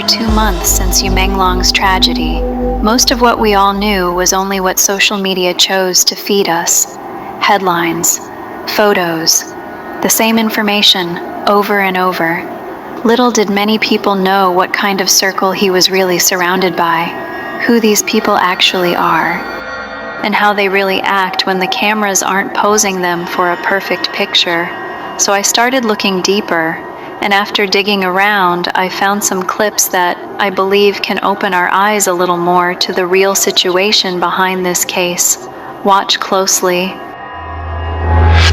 2 months since Yu Menglong's tragedy. Most of what we all knew was only what social media chose to feed us. Headlines, photos, the same information over and over. Little did many people know what kind of circle he was really surrounded by, who these people actually are, and how they really act when the cameras aren't posing them for a perfect picture. So I started looking deeper, and after digging around, I found some clips that I believe can open our eyes a little more to the real situation behind this case. Watch closely.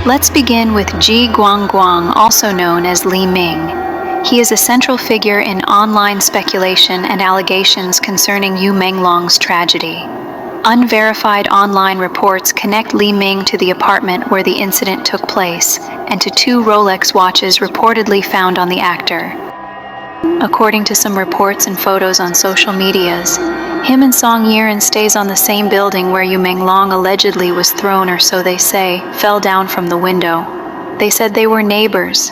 Let's begin with Ji Guangguang, also known as Li Ming. He is a central figure in online speculation and allegations concerning Yu Menglong's tragedy. Unverified online reports connect Li Ming to the apartment where the incident took place and to 2 Rolex watches reportedly found on the actor. According to some reports and photos on social medias, him and Song Yiren stays on the same building where Yu Menglong allegedly was thrown, or so they say, fell down from the window. They said they were neighbors.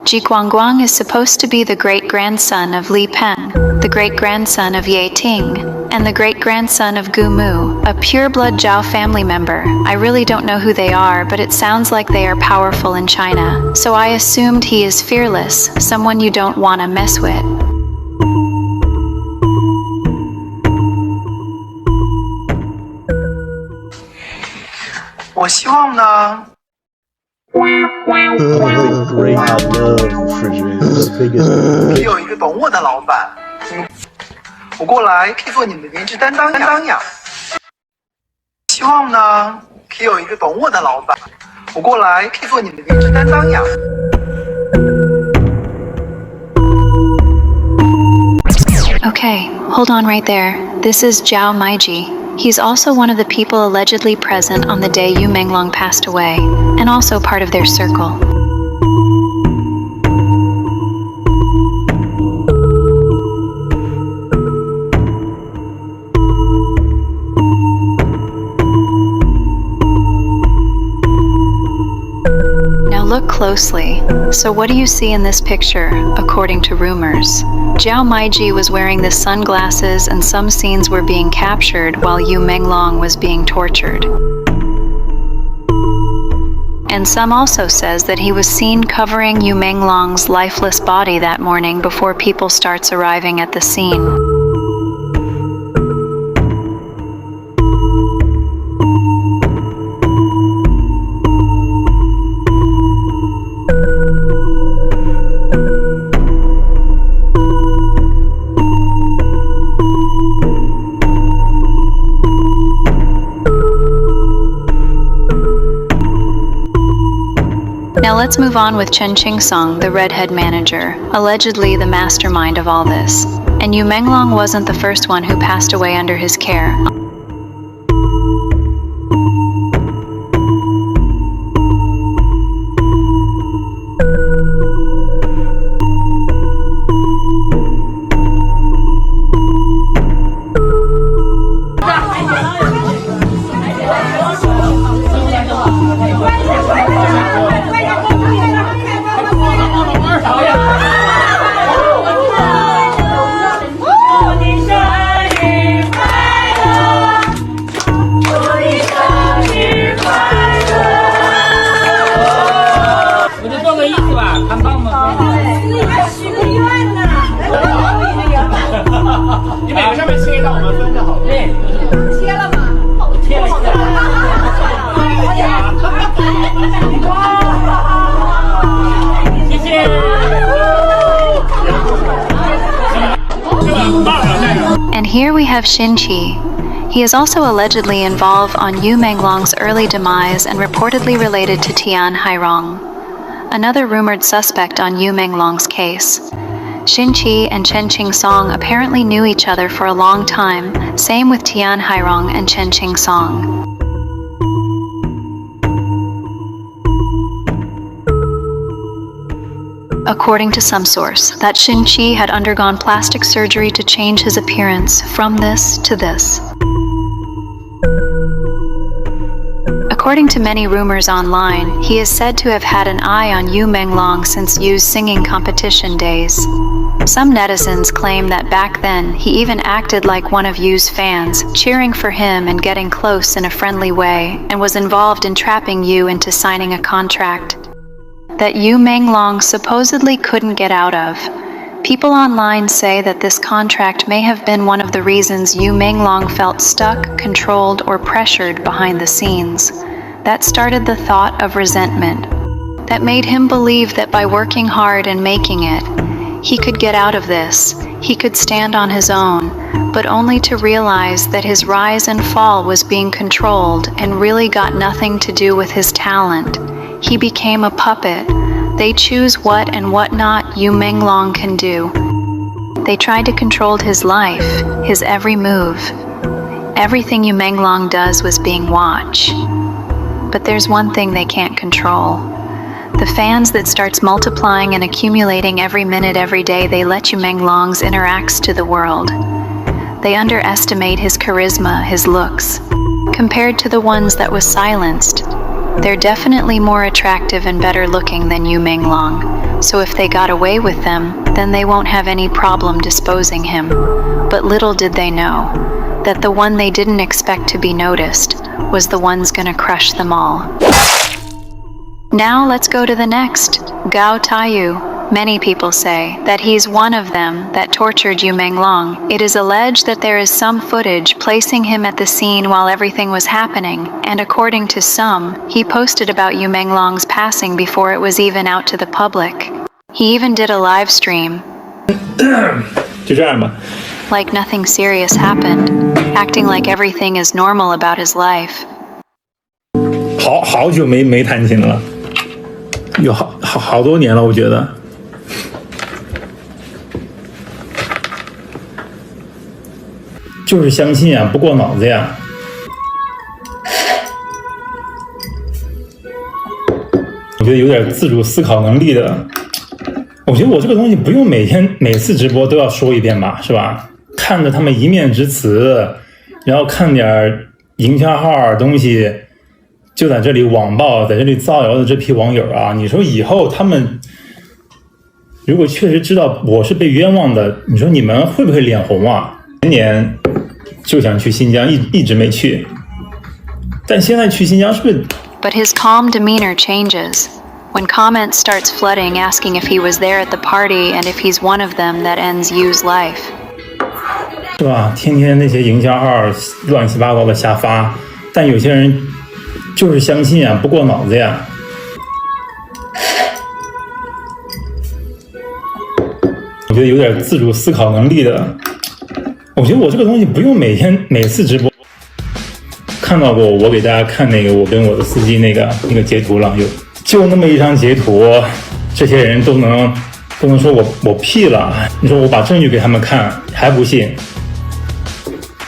Ji Guangguang is supposed to be the great-grandson of Li Peng, the great-grandson of Ye Ting, and the great-grandson of Gu Mu, a pure-blood Zhao family member. I really don't know who they are, but it sounds like they are powerful in China, so I assumed he is fearless, someone you don't want to mess with. 我希望呢 Great, I love refrigerators. Biggest. 有一个懂我的老板，我过来可以做你们的颜值担当呀。希望呢，可以有一个懂我的老板，我过来可以做你们的颜值担当呀。Okay, hold on right there. This is Zhao Maiji. He's also one of the people allegedly present on the day Yu Menglong passed away, and also part of their circle. Now look closely. So what do you see in this picture, according to rumors? Zhao Maiji was wearing the sunglasses, and some scenes were being captured while Yu Menglong was being tortured. And some also says that he was seen covering Yu Menglong's lifeless body that morning before people starts arriving at the scene. Now let's move on with Chen Qingsong, the redhead manager, allegedly the mastermind of all this. And Yu Menglong wasn't the first one who passed away under his care. And here we have Xinqi. He is also allegedly involved on Yu Menglong's early demise and reportedly related to Tian Hairong, another rumored suspect on Yu Menglong's case. Xinqi and Chen Qingsong apparently knew each other for a long time, same with Tian Hairong and Chen Qingsong. According to some source, that Xinqi had undergone plastic surgery to change his appearance from this to this. According to many rumors online, he is said to have had an eye on Yu Menglong since Yu's singing competition days. Some netizens claim that back then, he even acted like one of Yu's fans, cheering for him and getting close in a friendly way, and was involved in trapping Yu into signing a contract that Yu Menglong supposedly couldn't get out of. People online say that this contract may have been one of the reasons Yu Menglong felt stuck, controlled, or pressured behind the scenes. That started the thought of resentment. That made him believe that by working hard and making it, he could get out of this, he could stand on his own, but only to realize that his rise and fall was being controlled and really got nothing to do with his talent. He became a puppet. They choose what and what not Yu Menglong can do. They tried to control his life, his every move. Everything Yu Menglong does was being watched. But there's one thing they can't control. The fans that starts multiplying and accumulating every minute, every day they let Yu Menglong's interacts to the world. They underestimate his charisma, his looks. Compared to the ones that was silenced, they're definitely more attractive and better looking than Yu Menglong. So if they got away with them, then they won't have any problem disposing him. But little did they know that the one they didn't expect to be noticed was the one's gonna crush them all. Now let's go to the next, Gao Taiyu. Many people say that he's one of them that tortured Yu Menglong. It is alleged that there is some footage placing him at the scene while everything was happening, and according to some, he posted about Yu Menglong's passing before it was even out to the public. He even did a live stream. Cdrama. Like nothing serious happened, acting like everything is normal about his life. 好久没弹琴了，有好多年了，我觉得。就是相信啊，不过脑子呀。我觉得有点自主思考能力的，我觉得我这个东西不用每次直播都要说一遍吧，是吧？看着他们一面之词，然后看点营销号东西，就在这里网暴，在这里造谣的这批网友啊，你说以后他们如果确实知道我是被冤枉的，你说你们会不会脸红啊？前年就想去新疆，一直没去，但现在去新疆是不是 But his calm demeanor changes when comments starts flooding asking if he was there at the party and if he's one of them that ends Yu's life. 是吧？天天那些营销号乱七八糟的瞎发，但有些人就是相信啊，不过脑子呀。我觉得有点自主思考能力的，我觉得我这个东西不用每次直播。看到过我给大家看那个我跟我的司机那个截图了，就那么一张截图，这些人都能说我屁了。你说我把证据给他们看还不信，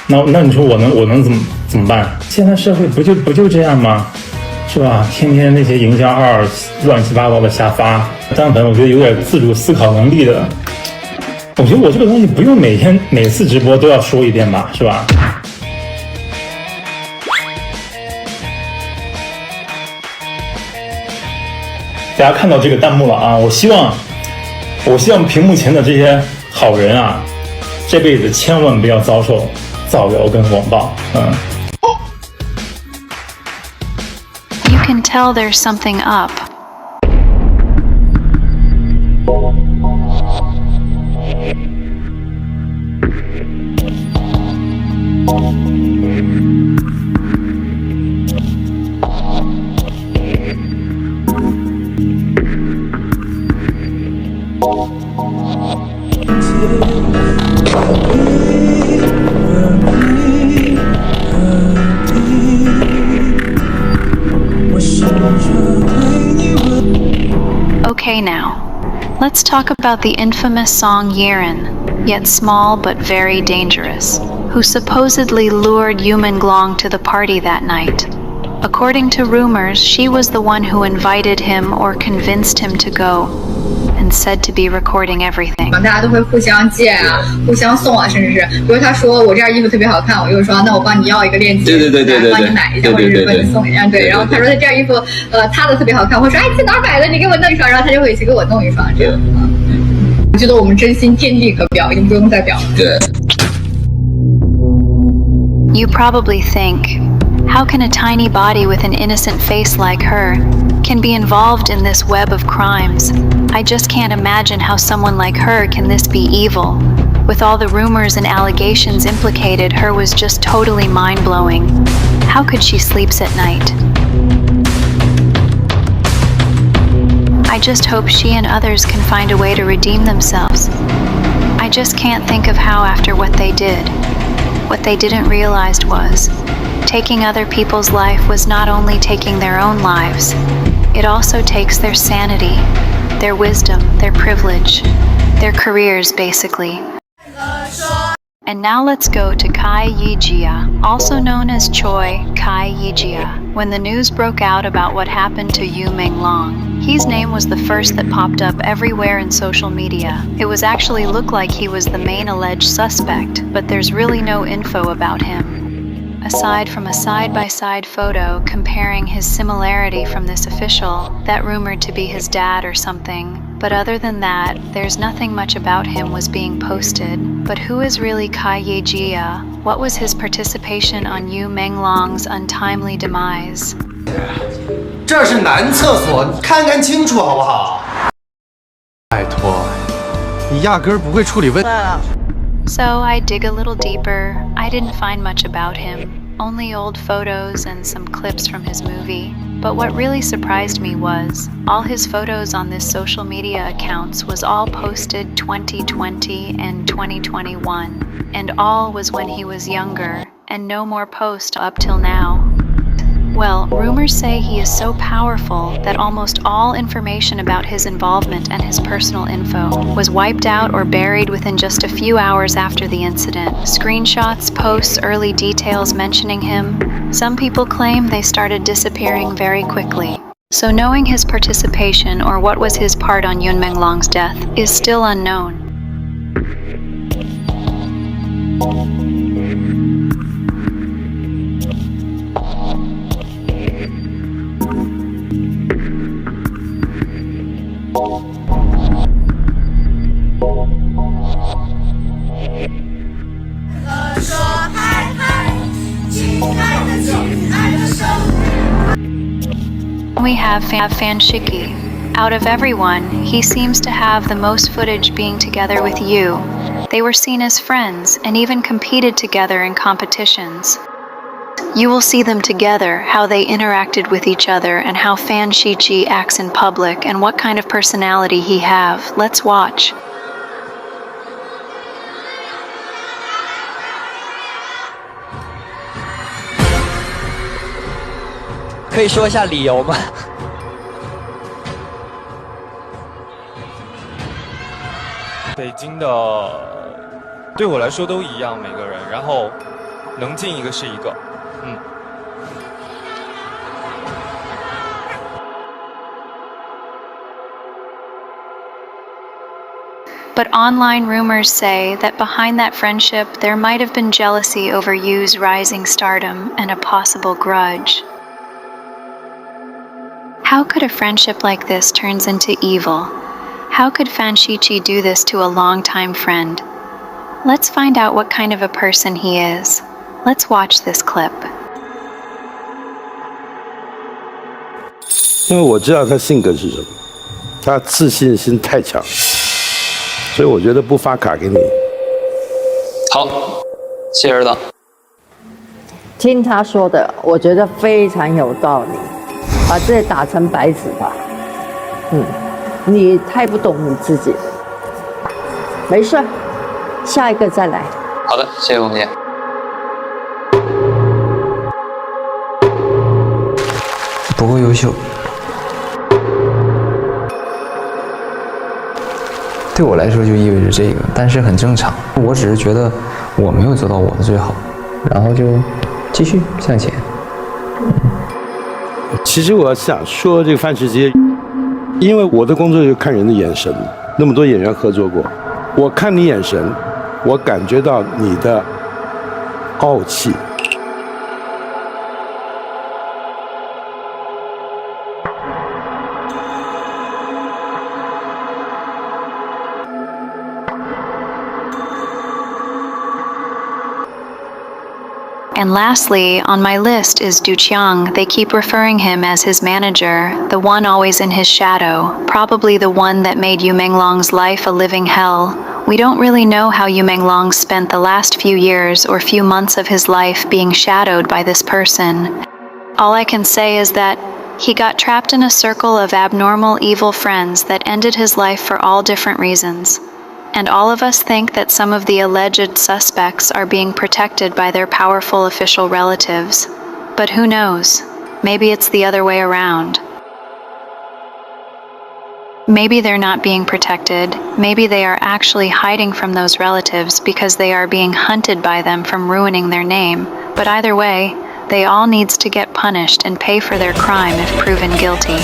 那你说我能怎么办？现在社会不就这样吗？是吧？天天那些营销号乱七八糟的瞎发，但凡我觉得有点自主思考能力的，我觉得我这个东西不用每次直播都要说一遍吧，是吧？大家看到这个弹幕了啊！我希望屏幕前的这些好人啊，这辈子千万不要遭受造谣跟网暴。You can tell there's something up. Okay now, let's talk about the infamous Song Yiren, yet small but very dangerous, who supposedly lured Yu Menglong to the party that night. According to rumors, she was the one who invited him or convinced him to go, and and said to be recording everything. 大家都会互相借啊，互相送啊，甚至是，比如他说我这件衣服特别好看，我就说那我帮你要一个链接，对，帮你买一下，或者是帮你送一下，对。然后他说他这件衣服他的特别好看，我说哎在哪儿买的？你给我弄一双，然后他就会去给我弄一双，这样。我觉得我们真心天地可表，已经不用再表了。对。You probably think, how can a tiny body with an innocent face like her can be involved in this web of crimes? I just can't imagine how someone like her can this be evil. With all the rumors and allegations implicated, her was just totally mind-blowing. How could she sleeps at night? I just hope she and others can find a way to redeem themselves. I just can't think of how after what they did. What they didn't realize was, taking other people's life was not only taking their own lives, it also takes their sanity, their wisdom, their privilege, their careers basically. And now let's go to Kai Yijia, also known as Choi Kai Yijia. When the news broke out about what happened to Yu Menglong, his name was the first that popped up everywhere in social media. It was actually looked like he was the main alleged suspect, but there's really no info about him. Aside from a side-by-side photo comparing his similarity from this official, that rumored to be his dad or something. But other than that, there's nothing much about him was being posted. But who is really Kai Yejia? What was his participation on Yu Menglong's untimely demise? 这是男厕所，看看清楚好不好？拜托，你压根儿不会处理问题。So I dig a little deeper. I didn't find much about him. Only old photos and some clips from his movie. But what really surprised me was, all his photos on this social media accounts was all posted 2020 and 2021. And all was when he was younger, and no more post up till now. Well, rumors say he is so powerful that almost all information about his involvement and his personal info was wiped out or buried within just a few hours after the incident. Screenshots, posts, early details mentioning him. Some people claim they started disappearing very quickly. So knowing his participation or what was his part on Yu Menglong's death is still unknown. We have Fan Shiki. Out of everyone, he seems to have the most footage being together with you. They were seen as friends and even competed together in competitions. You will see them together, how they interacted with each other and how Fan Shichi acts in public and what kind of personality he have. Let's watch. 可以说一下理由吗？北京的对我来说都一样，每个人，然后能进一个是一个，But online rumors say that behind that friendship there might have been jealousy over Yu's rising stardom and a possible grudge. How could a friendship like this turn into evil? How could Fan Shichi do this to a longtime friend? Let's find out what kind of a person he is. Let's watch this clip. 因为我知道他性格是什么，他自信心太强，所以我觉得不发卡给你。好，谢谢指导。听他说的，我觉得非常有道理。把这打成白纸吧。你太不懂你自己了。没事，下一个再来。好的，谢谢龚姐。不够优秀。对我来说就意味着这个，但是很正常。我只是觉得我没有做到我的最好，然后就继续向前。其实我想说，这个范世杰因为我的工作就是看人的眼神，那么多演员合作过，我看你眼神，我感觉到你的傲气。And lastly, on my list is Du Qiang. They keep referring him as his manager, the one always in his shadow, probably the one that made Yu Menglong's life a living hell. We don't really know how Yu Menglong spent the last few years or few months of his life being shadowed by this person. All I can say is that he got trapped in a circle of abnormal, evil friends that ended his life for all different reasons. And all of us think that some of the alleged suspects are being protected by their powerful official relatives. But who knows? Maybe it's the other way around. Maybe they're not being protected. Maybe they are actually hiding from those relatives because they are being hunted by them from ruining their name. But either way, they all needs to get punished and pay for their crime if proven guilty.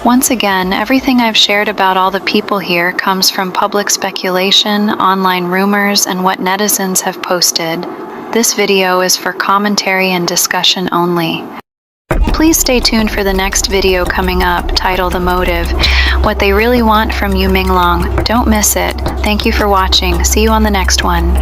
Once again, everything I've shared about all the people here comes from public speculation, online rumors, and what netizens have posted. This video is for commentary and discussion only. Please stay tuned for the next video coming up, titled The Motive, What They Really Want from Yu Menglong. Don't miss it. Thank you for watching. See you on the next one.